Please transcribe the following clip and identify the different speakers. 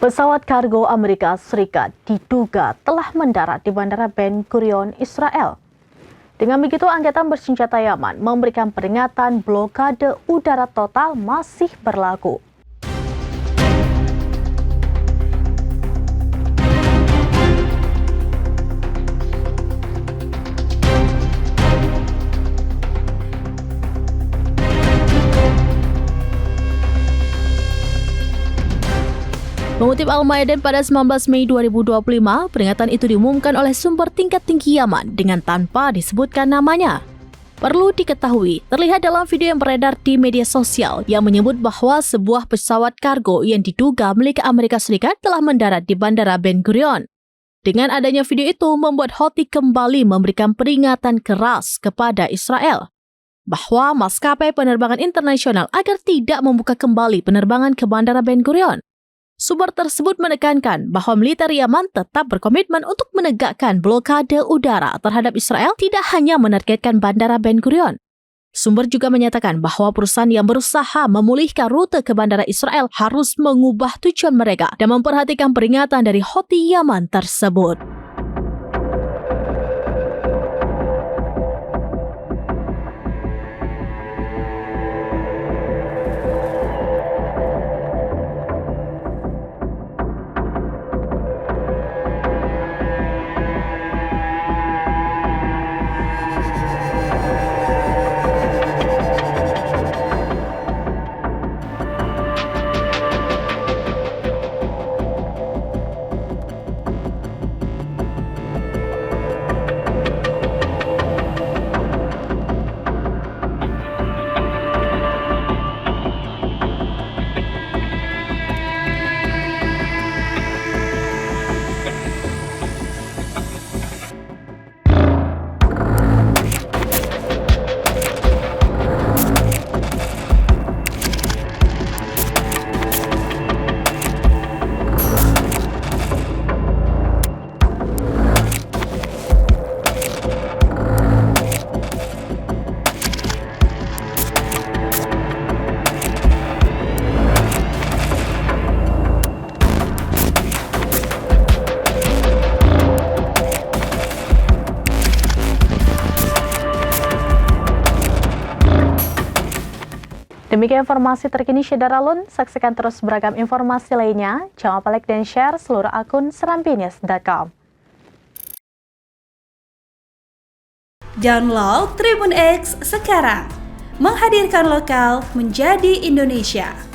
Speaker 1: Pesawat kargo Amerika Serikat diduga telah mendarat di Bandara Ben Gurion, Israel. Dengan begitu, Angkatan Bersenjata Yaman memberikan peringatan blokade udara total masih berlaku. Mengutip Al-Mayadin pada 19 Mei 2025, peringatan itu diumumkan oleh sumber tingkat tinggi Yaman dengan tanpa disebutkan namanya. Perlu diketahui, terlihat dalam video yang beredar di media sosial yang menyebut bahwa sebuah pesawat kargo yang diduga milik Amerika Serikat telah mendarat di Bandara Ben Gurion. Dengan adanya video itu membuat Houthi kembali memberikan peringatan keras kepada Israel bahwa maskapai penerbangan internasional agar tidak membuka kembali penerbangan ke Bandara Ben Gurion. Sumber tersebut menekankan bahwa militer Yaman tetap berkomitmen untuk menegakkan blokade udara terhadap Israel tidak hanya menargetkan Bandara Ben Gurion. Sumber juga menyatakan bahwa perusahaan yang berusaha memulihkan rute ke Bandara Israel harus mengubah tujuan mereka dan memperhatikan peringatan dari Houthi Yaman tersebut. Demikian informasi terkini Syedaralun. Saksikan terus beragam informasi lainnya. Jangan lupa like dan share seluruh akun serambinews.com.
Speaker 2: Download Tribun X sekarang. Menghadirkan lokal menjadi Indonesia.